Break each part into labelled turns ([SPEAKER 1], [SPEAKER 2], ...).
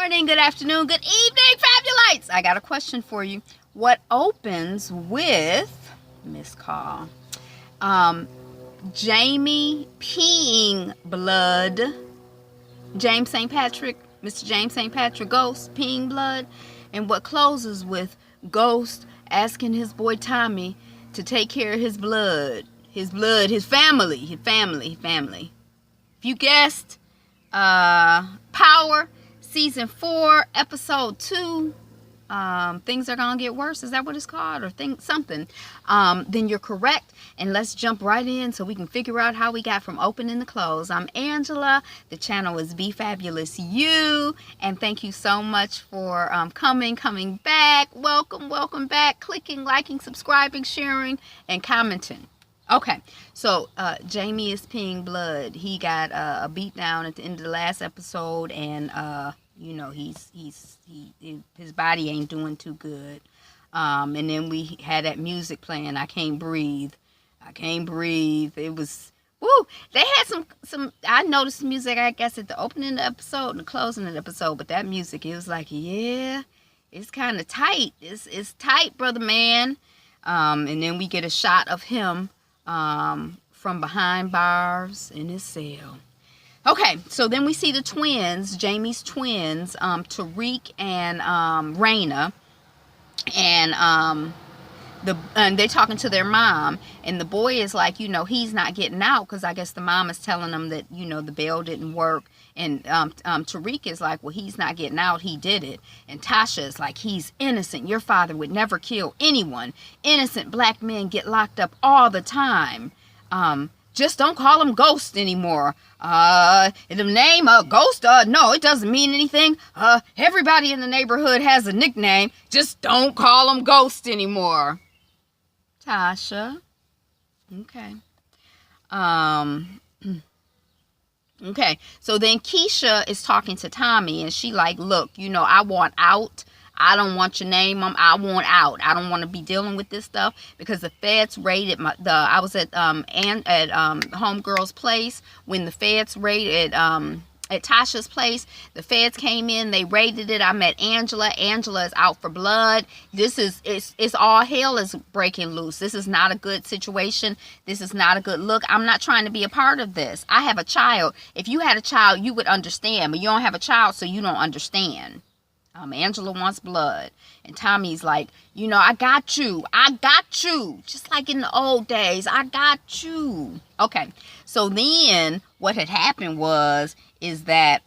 [SPEAKER 1] morning, good afternoon, good evening, Fabulites. I got a question for you. What opens with Miss Call? Jamie peeing blood. James St. Patrick, Mr. James St. Patrick Ghost peeing blood. And what closes with Ghost asking his boy Tommy to take care of his blood, his family. If you guessed, Power, Season 4, Episode 2, Things Are Gonna Get Worse, is that what it's called? Or something. Then you're correct. And let's jump right in so we can figure out how we got from opening to close. I'm Angela. The channel is Be Fabulous You. And thank you so much for coming back. Welcome back. Clicking, liking, subscribing, sharing, and commenting. Okay, so Jamie is peeing blood. He got a beat down at the end of the last episode, and you know his body ain't doing too good. And then we had that music playing. I can't breathe. It was woo. They had some. I noticed the music, I guess, at the opening of the episode and the closing of the episode. But that music, it was like, yeah, it's kind of tight. It's tight, brother man. And then we get a shot of him from behind bars in his cell. Okay, so then we see the twins, Jamie's twins, Tariq and Raina, and they're talking to their mom, and the boy is like, you know, he's not getting out because I guess the mom is telling him that, you know, the bail didn't work, and Tariq is like, well, he's not getting out, he did it, and Tasha is like, he's innocent, your father would never kill anyone, innocent black men get locked up all the time, just don't call him Ghost anymore. The name Ghost, no, it doesn't mean anything. Everybody in the neighborhood has a nickname. Just don't call him Ghost anymore. Tasha. Okay. Okay. So then Keisha is talking to Tommy, and she like, look, you know, I want out. I don't want your name. I want out. I don't want to be dealing with this stuff because the feds raided I was at homegirl's place when the feds raided at Tasha's place. The feds came in. They raided it. I met Angela. Angela is out for blood. It's all hell is breaking loose. This is not a good situation. This is not a good look. I'm not trying to be a part of this. I have a child. If you had a child, you would understand, but you don't have a child, so you don't understand. Angela wants blood. And Tommy's like, you know, I got you. Just like in the old days, I got you. Okay. So then what had happened is that,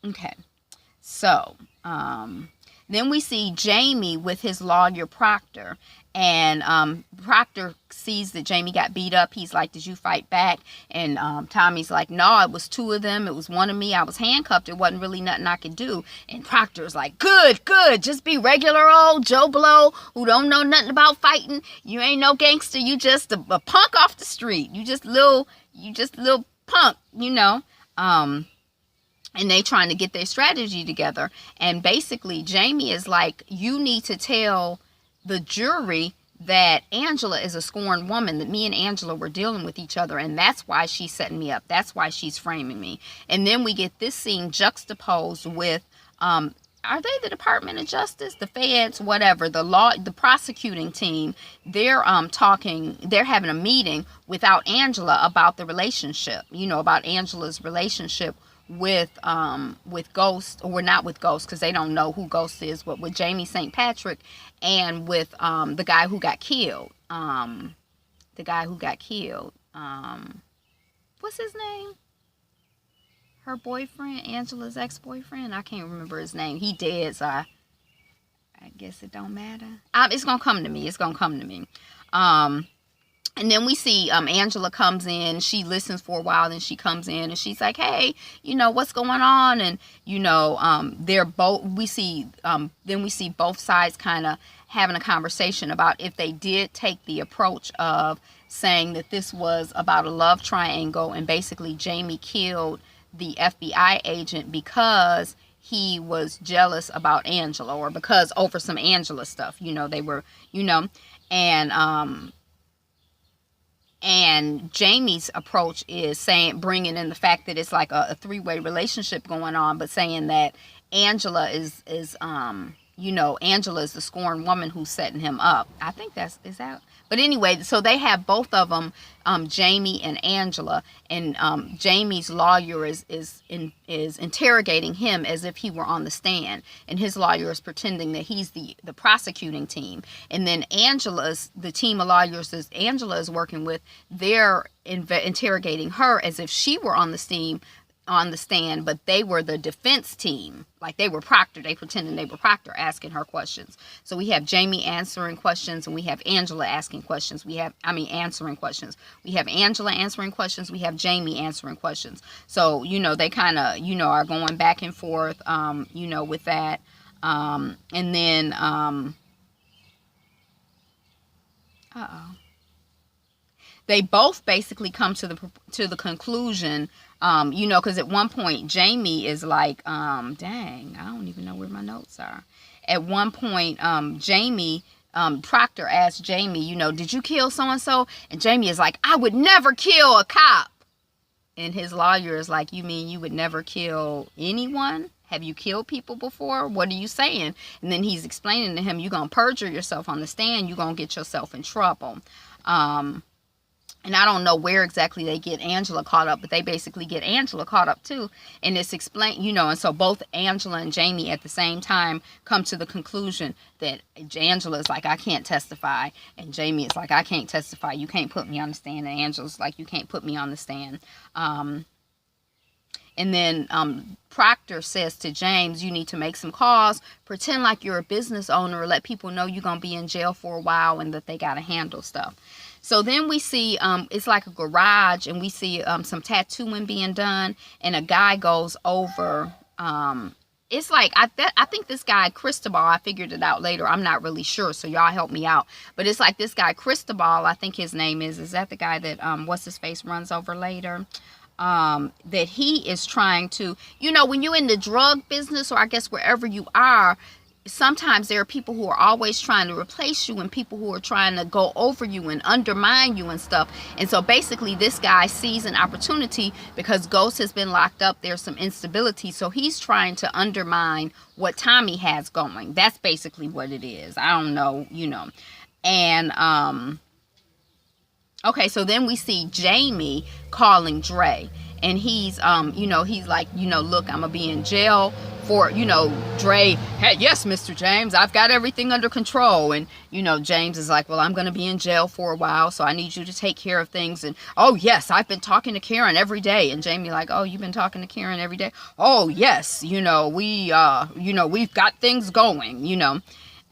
[SPEAKER 1] okay. So, then we see Jamie with his lawyer Proctor. And Proctor sees that Jamie got beat up. He's like, did you fight back? And Tommy's like, no, it was two of them. It was one of me. I was handcuffed. It wasn't really nothing I could do. And Proctor's like, good. Just be regular old Joe Blow who don't know nothing about fighting. You ain't no gangster. You just a punk off the street. You just little punk, you know. And they trying to get their strategy together. And basically, Jamie is like, you need to tell the jury that Angela is a scorned woman, that me and Angela were dealing with each other, and that's why she's setting me up. That's why she's framing me. And then we get this scene juxtaposed with, are they the Department of Justice? The feds, whatever, the prosecuting team, they're having a meeting without Angela about the relationship, you know, about Angela's relationship with Ghost, or not with Ghost because they don't know who Ghost is, but with Jamie St. Patrick and with the guy who got killed. What's his name? Her boyfriend, Angela's ex-boyfriend. I can't remember his name. He dead, so I guess it don't matter. It's gonna come to me. And then we see Angela comes in. She listens for a while, then she comes in and she's like, "Hey, you know what's going on?" And you know, then we see both sides kind of having a conversation about if they did take the approach of saying that this was about a love triangle, and basically Jamie killed the FBI agent because he was jealous about Angela, or because over some Angela stuff. You know, they were, you know, and Jamie's approach is bringing in the fact that it's like a three-way relationship going on, but saying that Angela is you know, Angela is the scorned woman who's setting him up. I think is that. But anyway, so they have both of them, Jamie and Angela, and Jamie's lawyer is interrogating him as if he were on the stand, and his lawyer is pretending that he's the prosecuting team. And then the team of lawyers that Angela is working with, they're interrogating her as if she were on the stand, but they were the defense team. Like they were Proctor. They pretended they were Proctor, asking her questions. So we have Jamie answering questions, and we have Angela asking questions. Answering questions. We have Angela answering questions. We have Jamie answering questions. So, you know, they kind of, you know, are going back and forth, you know, with that. And then, they both basically come to the conclusion, you know, because at one point Jamie is like, dang, I don't even know where my notes are. At one point, Proctor asked Jamie, you know, did you kill so-and-so? And Jamie is like, I would never kill a cop. And his lawyer is like, you mean you would never kill anyone? Have you killed people before? What are you saying? And then he's explaining to him, you're going to perjure yourself on the stand. You're going to get yourself in trouble. And I don't know where exactly they get Angela caught up, but they basically get Angela caught up too. And it's explained, you know, and so both Angela and Jamie at the same time come to the conclusion that Angela is like, I can't testify. And Jamie is like, I can't testify. You can't put me on the stand. And Angela's like, you can't put me on the stand. And then Proctor says to James, you need to make some calls, pretend like you're a business owner, let people know you're going to be in jail for a while and that they got to handle stuff. So then we see, it's like a garage, and we see some tattooing being done, and a guy goes over. It's like, I think this guy, Cristobal, I figured it out later. I'm not really sure, so y'all help me out. But it's like this guy, Cristobal, I think his name is that the guy that, what's-his-face runs over later? That he is trying to, you know, when you're in the drug business, or I guess wherever you are, sometimes there are people who are always trying to replace you, and people who are trying to go over you and undermine you and stuff. And so basically this guy sees an opportunity because Ghost has been locked up. There's some instability. So he's trying to undermine what Tommy has going. That's basically what it is. I don't know, you know. And, okay, so then we see Jamie calling Dre. And he's, you know, he's like, you know, look, I'm going to be in jail for, you know, Dre, hey, yes, Mr. James, I've got everything under control. And, you know, James is like, well, I'm going to be in jail for a while, so I need you to take care of things. And, oh, yes, I've been talking to Karen every day. And Jamie like, oh, you've been talking to Karen every day? Oh, yes, you know, we've got things going, you know.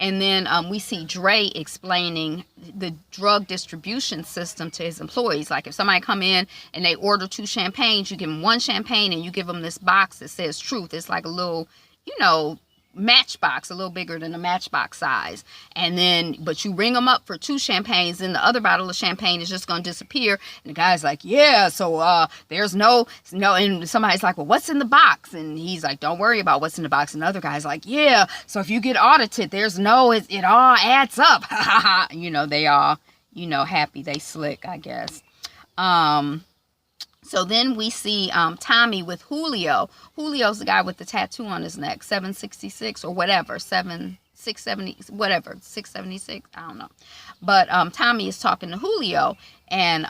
[SPEAKER 1] And then we see Dre explaining the drug distribution system to his employees. Like if somebody come in and they order 2 champagnes, you give them 1 champagne and you give them this box that says truth. It's like a little, you know, matchbox, a little bigger than a matchbox size. And then, but you ring them up for 2 champagnes, and the other bottle of champagne is just going to disappear. And the guy's like, yeah, so there's no, and somebody's like, well, what's in the box? And he's like, don't worry about what's in the box. And the other guy's like, yeah, so if you get audited, there's no, it all adds up. You know, they all, you know, happy, they slick, I guess. So then we see Tommy with Julio. Julio's the guy with the tattoo on his neck, 766 or whatever, 670, whatever, 676, I don't know. But Tommy is talking to Julio, and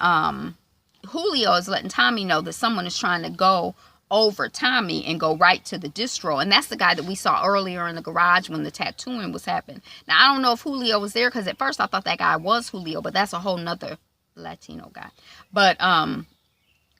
[SPEAKER 1] Julio is letting Tommy know that someone is trying to go over Tommy and go right to the distro. And that's the guy that we saw earlier in the garage when the tattooing was happening. Now, I don't know if Julio was there, because at first I thought that guy was Julio, but that's a whole nother Latino guy. But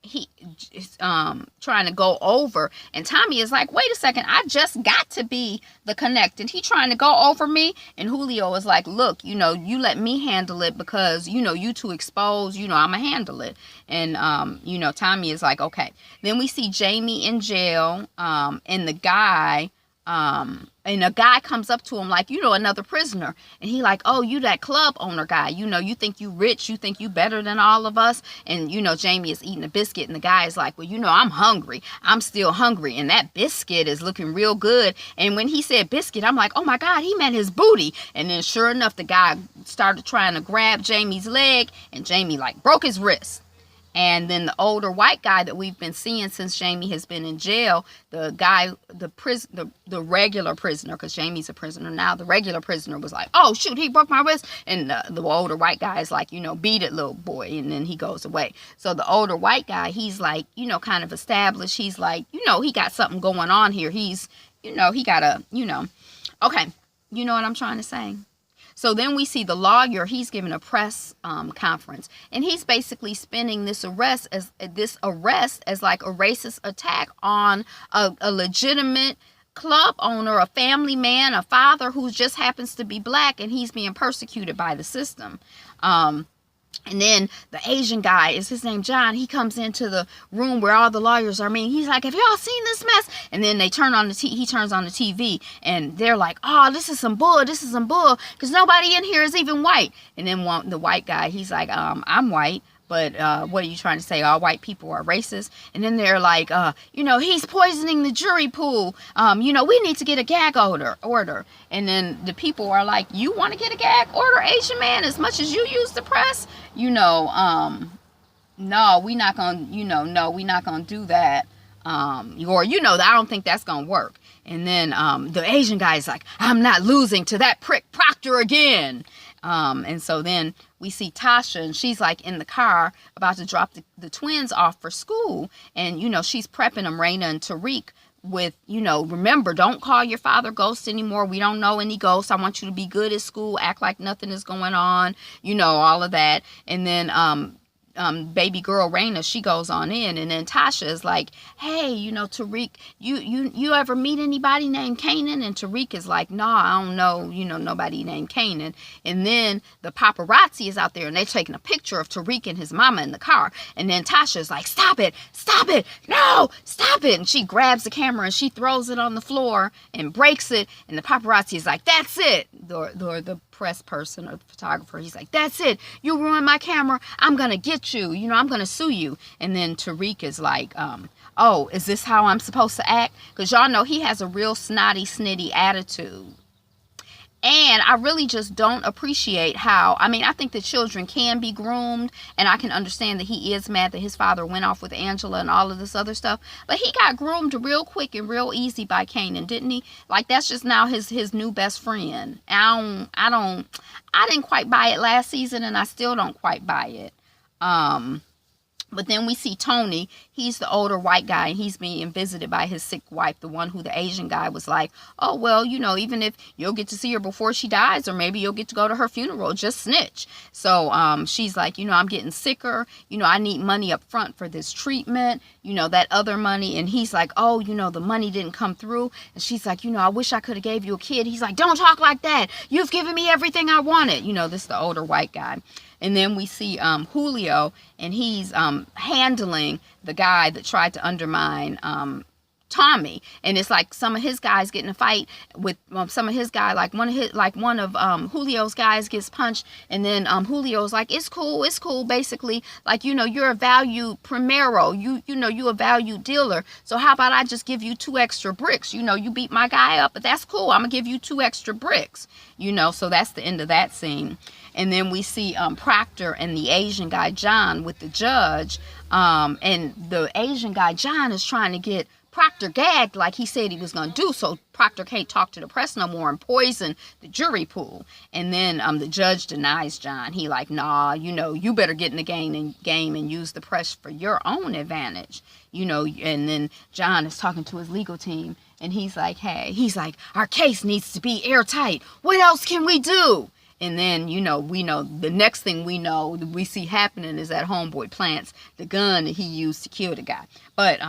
[SPEAKER 1] he is trying to go over, and Tommy is like, wait a second, I just got to be the connect, and he trying to go over me. And Julio is like, look, you know, you let me handle it, because, you know, you too exposed, you know, I'ma handle it. And you know, Tommy is like, okay. Then we see Jamie in jail, and the guy and a guy comes up to him like, you know, another prisoner, and he like, oh, you that club owner guy, you know, you think you rich, you think you better than all of us. And, you know, Jamie is eating a biscuit, and the guy is like, well, you know, I'm hungry, I'm still hungry, and that biscuit is looking real good. And when he said biscuit, I'm like, oh my God, he meant his booty. And then sure enough, the guy started trying to grab Jamie's leg, and Jamie like broke his wrist. And then the older white guy that we've been seeing since Jamie has been in jail, the regular prisoner, because Jamie's a prisoner now, the regular prisoner was like, oh shoot, he broke my wrist. And the older white guy is like, beat it, little boy. And then he goes away. So the older white guy, he's like, kind of established. He's like, he got something going on here. He's, he got a, okay. You know what I'm trying to say? So then we see the lawyer, he's giving a press conference, and he's basically spinning this arrest as like a racist attack on a legitimate club owner, a family man, a father who just happens to be black, and he's being persecuted by the system. And then the Asian guy, is his name John, he comes into the room where all the lawyers are meeting. He's like, have y'all seen this mess? And then he turns on the TV, and they're like, oh, this is some bull, because nobody in here is even white. And then the white guy, he's like, I'm white. But what are you trying to say? All white people are racist? And then they're like, he's poisoning the jury pool. We need to get a gag order. And then the people are like, you want to get a gag order, Asian man, as much as you use the press? No, we're not going to do that. I don't think that's going to work. And then the Asian guy is like, I'm not losing to that prick Proctor again. And so then we see Tasha, and she's like in the car about to drop the twins off for school. And, she's prepping them, Raina and Tariq, with, remember, don't call your father ghost anymore. We don't know any ghosts. I want you to be good at school, act like nothing is going on, all of that. And then baby girl Raina, she goes on in, and then Tasha is like, hey, Tariq, you ever meet anybody named Kanan? And Tariq is like, no, I don't know, nobody named Kanan. And then the paparazzi is out there, and they're taking a picture of Tariq and his mama in the car. And then Tasha is like, stop it, no, stop it. And she grabs the camera and she throws it on the floor and breaks it. And the paparazzi is like, that's it. The press person or the photographer, he's like, that's it, you ruined my camera, I'm gonna get you, I'm gonna sue you. And then Tariq is like, oh, is this how I'm supposed to act? Because y'all know he has a real snotty, snitty attitude. And I really just don't appreciate how, I think the children can be groomed, and I can understand that he is mad that his father went off with Angela and all of this other stuff, but he got groomed real quick and real easy by Kanan, didn't he? Like, that's just now his new best friend. I didn't quite buy it last season, and I still don't quite buy it. But then we see Tony, he's the older white guy, and he's being visited by his sick wife, the one who the Asian guy was like, oh, well, even if you'll get to see her before she dies, or maybe you'll get to go to her funeral, just snitch. So she's like, I'm getting sicker, I need money up front for this treatment, that other money. And he's like, oh, the money didn't come through. And she's like, I wish I could have gave you a kid. He's like, don't talk like that. You've given me everything I wanted. This is the older white guy. And then we see Julio, and he's handling the guy that tried to undermine Tommy. And it's like some of his guys get in a fight with some of his guy, like one of Julio's guys gets punched, and then Julio's like, it's cool, basically, like, you're a value primero, you a value dealer, so how about I just give you 2 extra bricks? You beat my guy up, but that's cool, I'm gonna give you 2 extra bricks. So that's the end of that scene. And then we see Proctor and the Asian guy John with the judge, and the Asian guy John is trying to get Proctor gagged like he said he was going to do, so Proctor can't talk to the press no more and poison the jury pool. And then the judge denies John. He like, nah, you better get in the game and use the press for your own advantage. And then John is talking to his legal team, and he's like, our case needs to be airtight. What else can we do? And then, we know the next thing we see happening is that homeboy plants the gun that he used to kill the guy. But,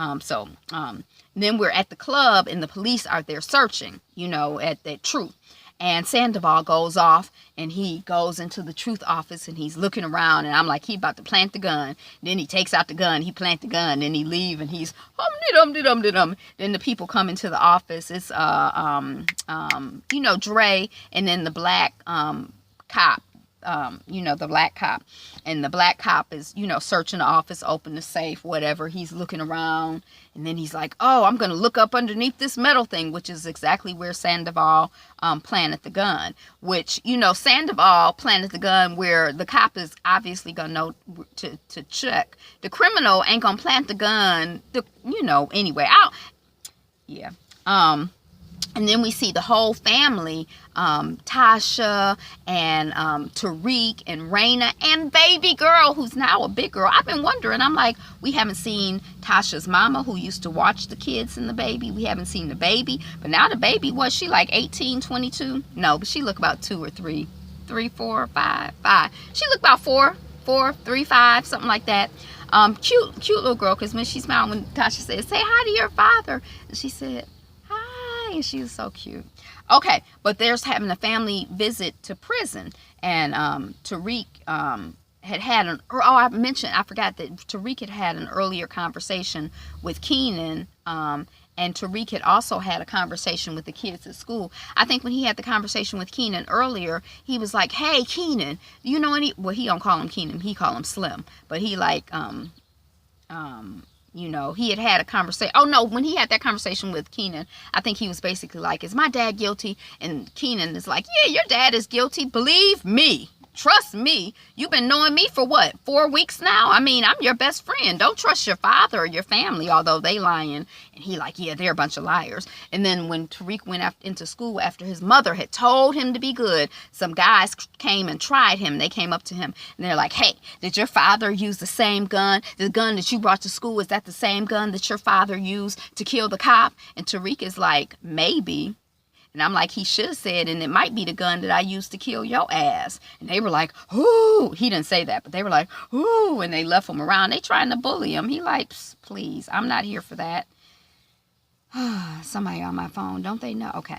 [SPEAKER 1] then we're at the club, and the police are there searching, at that Truth. And Sandoval goes off, and he goes into the Truth office, and he's looking around, and I'm like, he about to plant the gun. Then he takes out the gun, he plant the gun, then he leave, and he's hum-de-dum-de-dum-de-dum. Then the people come into the office. It's Dre, and then the black cop, you know, the black cop. And the black cop is, you know, searching the office, open the safe, whatever. He's looking around. And then he's like, oh, I'm going to look up underneath this metal thing, which is exactly where Sandoval planted the gun. Which, you know, Sandoval planted the gun where the cop is obviously going to know to check. The criminal ain't going to plant the gun, you know, anyway. Yeah. And then we see the whole family, Tasha and Tariq and Raina and baby girl, who's now a big girl. I've been wondering, I'm like, we haven't seen Tasha's mama, who used to watch the kids and the baby. We haven't seen the baby. But now the baby, was she like 18, 22? No, but she looked about 2 or 3, 4, 5. She looked about 4, 3, 5, something like that. Cute little girl, because when she smiled, when Tasha said, say hi to your father, and she said, and she was so cute. Okay, but there's having a family visit to prison, and Tariq had an, I forgot that Tariq had an earlier conversation with Keenan, and Tariq had also had a conversation with the kids at school. I think when he had the conversation with Keenan earlier, he was like, hey Keenan, you know any, well, he don't call him Keenan, he call him Slim, but he like you know, he had a conversation. Oh, no, when he had that conversation with Keenan, I think he was basically like, is my dad guilty? And Keenan is like, yeah, your dad is guilty. Believe me. Trust me. You've been knowing me for what, 4 weeks now? I mean, I'm your best friend. Don't trust your father or your family, although they lying. And he like, yeah, they're a bunch of liars. And then when Tariq went into school after his mother had told him to be good, some guys came and tried him. They came up to him and they're like, hey, did your father use the same gun? The gun that you brought to school, is that the same gun that your father used to kill the cop? And Tariq is like, maybe. And I'm like, he should have said, and it might be the gun that I used to kill your ass. And they were like, ooh. He didn't say that, but they were like, ooh. And they left him around. They trying to bully him. He like, please, I'm not here for that. Somebody on my phone. Don't they know? Okay.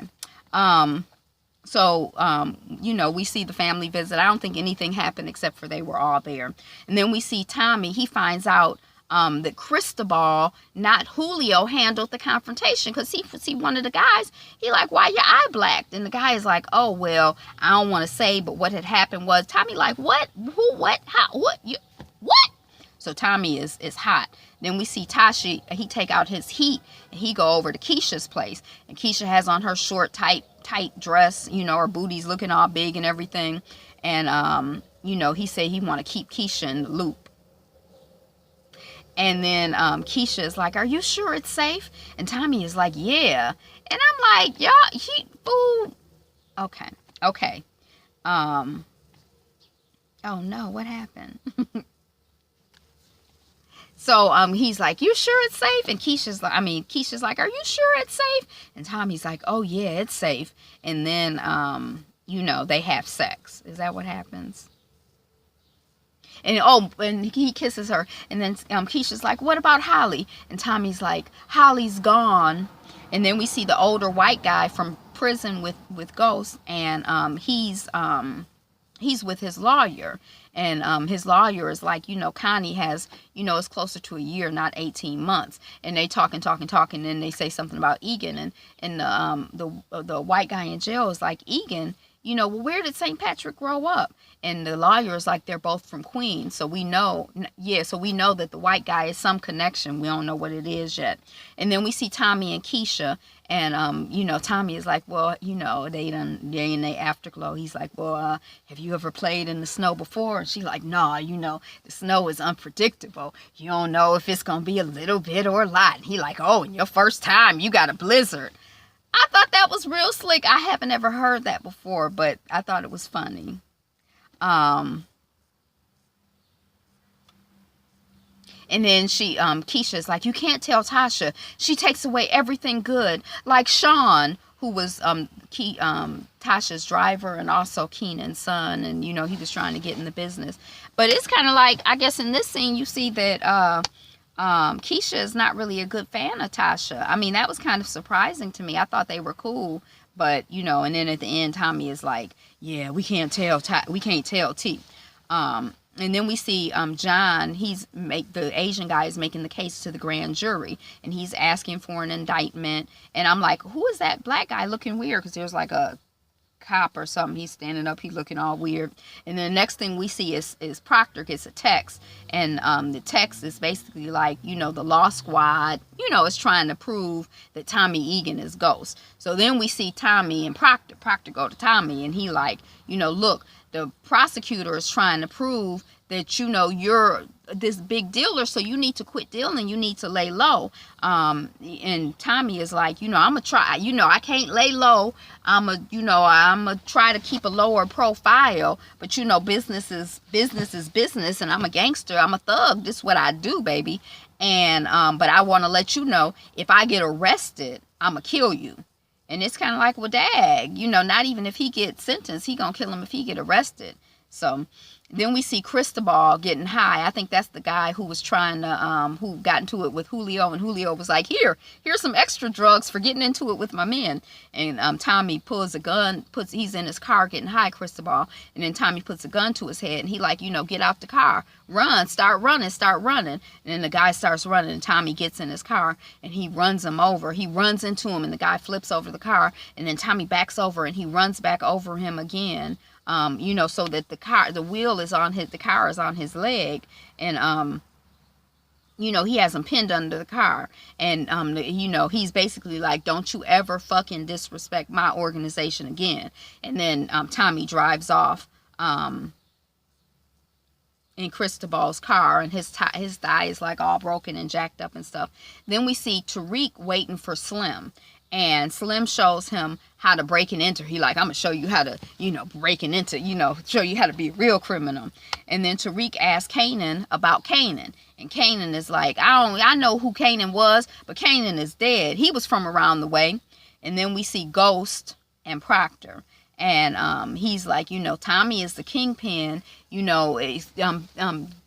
[SPEAKER 1] You know, we see the family visit. I don't think anything happened except for they were all there. And then we see Tommy. He finds out that Cristobal, not Julio, handled the confrontation, because he see one of the guys, he like, why your eye blacked? And the guy is like, oh, well, I don't want to say, but what had happened was, Tommy like, what? Who? What? How? What? What? So Tommy is hot. Then we see Tashi, he take out his heat, and he go over to Keisha's place. And Keisha has on her short, tight dress, you know, her booty's looking all big and everything. And, you know, he said he want to keep Keisha in the loop. And then Keisha is like, are you sure it's safe? And Tommy is like, yeah. And I'm like, y'all, fool. Okay. Oh no, what happened? So he's like, you sure it's safe? And Keisha's like, are you sure it's safe? And Tommy's like, oh yeah, it's safe. And then, you know, they have sex. Is that what happens? And he kisses her. And then Keisha's like, what about Holly? And Tommy's like, Holly's gone. And then we see the older white guy from prison with Ghost. And he's with his lawyer. And his lawyer is like, you know, Connie has, you know, it's closer to a year, not 18 months. And they talking. And then they say something about Egan. And the white guy in jail is like, Egan, you know, well, where did St. Patrick grow up? And the lawyer is like, they're both from Queens. So we know, so we know that the white guy is some connection. We don't know what it is yet. And then we see Tommy and Keisha. And, you know, Tommy is like, well, you know, they in their afterglow. He's like, well, have you ever played in the snow before? And she's like, no, you know, the snow is unpredictable. You don't know if it's going to be a little bit or a lot. And he like, oh, and your first time, you got a blizzard. I thought that was real slick. I haven't ever heard that before, but I thought it was funny. And then Keisha's like, you can't tell Tasha. She takes away everything good. Like Sean, who was Tasha's driver and also Keenan's son. And, you know, he was trying to get in the business. But it's kind of like, I guess in this scene, you see that Keisha is not really a good fan of Tasha. I mean, that was kind of surprising to me. I thought they were cool. But, you know, and then at the end, Tommy is like, yeah, we can't tell T. And then we see John, the Asian guy is making the case to the grand jury. And he's asking for an indictment. And I'm like, who is that black guy looking weird? Because there's like a cop or something. He's standing up, he's looking all weird. And then the next thing we see is Proctor gets a text, and the text is basically like, you know, the Law Squad, you know, is trying to prove that Tommy Egan is Ghost. So then we see Tommy and Proctor go to Tommy, and he like, you know, look, the prosecutor is trying to prove that, you know, you're this big dealer, so you need to quit dealing, you need to lay low. And Tommy is like, you know, I'm gonna try, you know, I can't lay low, I'm gonna try to keep a lower profile, but you know, business is business, and I'm a gangster, I'm a thug, this is what I do, baby. And but I want to let you know, if I get arrested, I'm gonna kill you. And it's kind of like, well, dag, you know, not even if he gets sentenced, he gonna kill him if he get arrested. So then we see Cristobal getting high. I think that's the guy who was trying to, who got into it with Julio, and Julio was like, here's some extra drugs for getting into it with my men. And Tommy pulls a gun, he's in his car getting high, Cristobal, and then Tommy puts a gun to his head, and he like, you know, get out the car, run, start running. And then the guy starts running, and Tommy gets in his car, and he runs him over. He runs into him, and the guy flips over the car, and then Tommy backs over, and he runs back over him again. You know, so that the car is on his leg, and you know, he has him pinned under the car, and you know, he's basically like, don't you ever fucking disrespect my organization again. And then Tommy drives off in Cristobal's car, and his thigh is like all broken and jacked up and stuff. Then we see Tariq waiting for Slim, and Slim shows him how to break and enter. He like, I'm gonna show you how to, you know, break and enter, you know, show you how to be a real criminal. And then Tariq asks Kanan about Kanan, and Kanan is like, I know who Kanan was, but Kanan is dead. He was from around the way. And then we see Ghost and Proctor, and he's like, you know, Tommy is the kingpin, you know.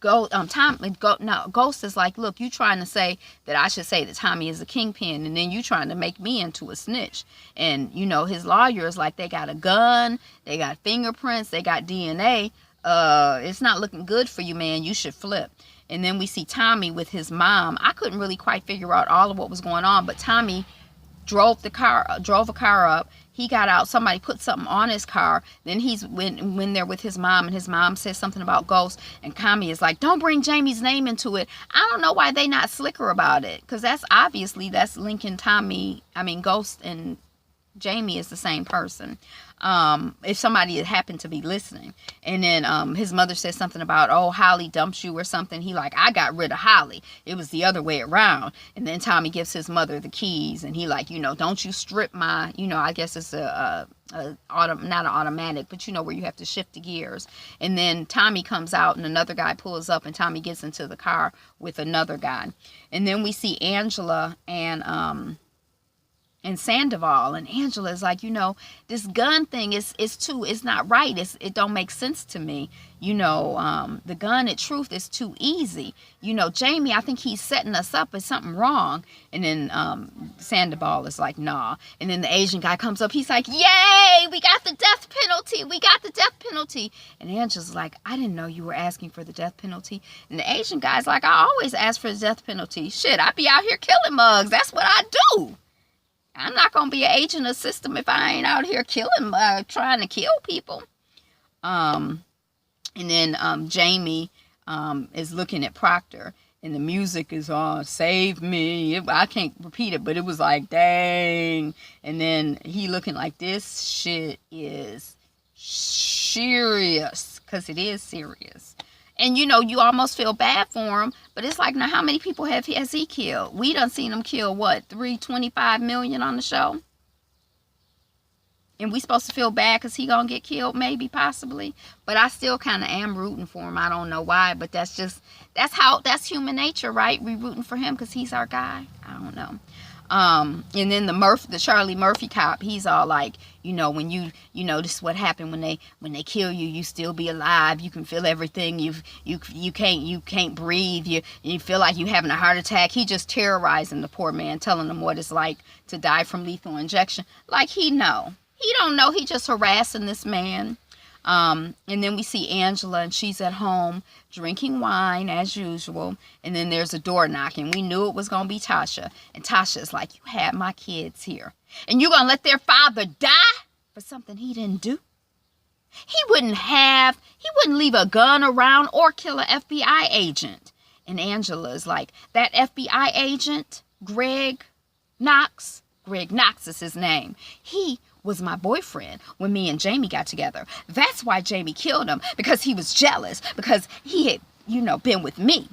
[SPEAKER 1] Ghost is like, look, you trying to say that I should say that Tommy is the kingpin, and then you trying to make me into a snitch. And you know, his lawyer is like, they got a gun, they got fingerprints, they got DNA, it's not looking good for you, man, you should flip. And then we see Tommy with his mom. I couldn't really quite figure out all of what was going on, but Tommy drove a car up. He got out, somebody put something on his car. Then he's when they're with his mom, and his mom says something about Ghost, and Tommy is like, don't bring Jamie's name into it. I don't know why they not slicker about it, because that's linking Ghost and Jamie is the same person. If somebody had happened to be listening. And then his mother says something about, oh, Holly dumped you or something. He like, I got rid of Holly, it was the other way around. And then Tommy gives his mother the keys, and he like, you know, don't you strip my, you know, I guess it's not an automatic, but you know, where you have to shift the gears. And then Tommy comes out, and another guy pulls up, and Tommy gets into the car with another guy. And then we see Angela and Sandoval, and Angela is like, you know, this gun thing it's not right, it don't make sense to me, you know, the gun at Truth is too easy, you know, Jamie, I think he's setting us up, is something wrong. And then Sandoval is like, nah. And then the Asian guy comes up, he's like, yay, we got the death penalty. And Angela's like, I didn't know you were asking for the death penalty. And the Asian guy's like, I always ask for the death penalty, shit, I be out here killing mugs, that's what I do. I'm not going to be an agent of the system if I ain't out here killing, trying to kill people. And then Jamie is looking at Proctor, and the music is on, save me. I can't repeat it, but it was like, dang. And then he looking like, this shit is serious, because it is serious. And, you know, you almost feel bad for him. But it's like, now, how many people has he killed? We done seen him kill, what, 325 million on the show? And we supposed to feel bad because he gonna get killed, maybe, possibly. But I still kind of am rooting for him. I don't know why. But that's human nature, right? We rooting for him because he's our guy. I don't know. And then the Charlie Murphy cop, he's all like, you know, when you know, this is what happened when they kill you, you still be alive, you can feel everything, you can't breathe, you feel like you having a heart attack. He just terrorizing the poor man, telling him what it's like to die from lethal injection. Like he don't know, he just harassing this man. And then we see Angela, and she's at home drinking wine as usual. And then there's a door knocking. We knew it was going to be Tasha. And Tasha's like, you had my kids here, and you're going to let their father die for something he didn't do. He wouldn't leave a gun around or kill an FBI agent. And Angela's like, that FBI agent, Greg Knox is his name. He was my boyfriend when me and Jamie got together. That's why Jamie killed him, because he was jealous, because he had, been with me.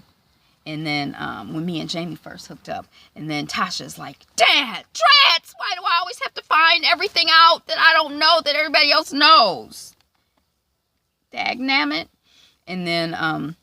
[SPEAKER 1] And then when me and Jamie first hooked up, and then Tasha's like, Dad, Drats, why do I always have to find everything out that I don't know that everybody else knows? Dagnammit. And then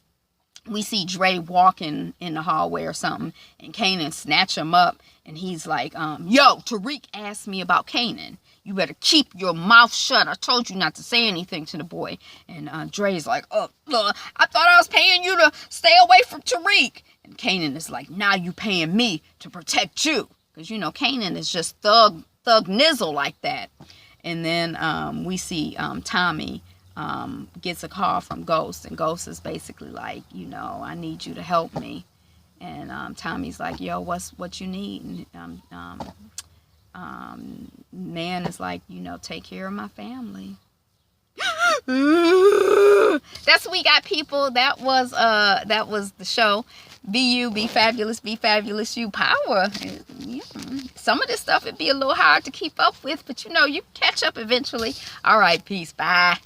[SPEAKER 1] we see Dre walking in the hallway or something, and Kanan snatch him up, and he's like, yo, Tariq asked me about Kanan. You better keep your mouth shut. I told you not to say anything to the boy. And Dre's like, I thought I was paying you to stay away from Tariq. And Kanan is like, now you paying me to protect you. Because, Kanan is just thug nizzle like that. And then we see Tommy gets a call from Ghost. And Ghost is basically like, I need you to help me. And Tommy's like, yo, what you need? And man is like, take care of my family. That's what we got, people. That was the show. Be you, be fabulous, you. Power. Yeah. Some of this stuff it'd be a little hard to keep up with, but you catch up eventually. All right, peace. Bye.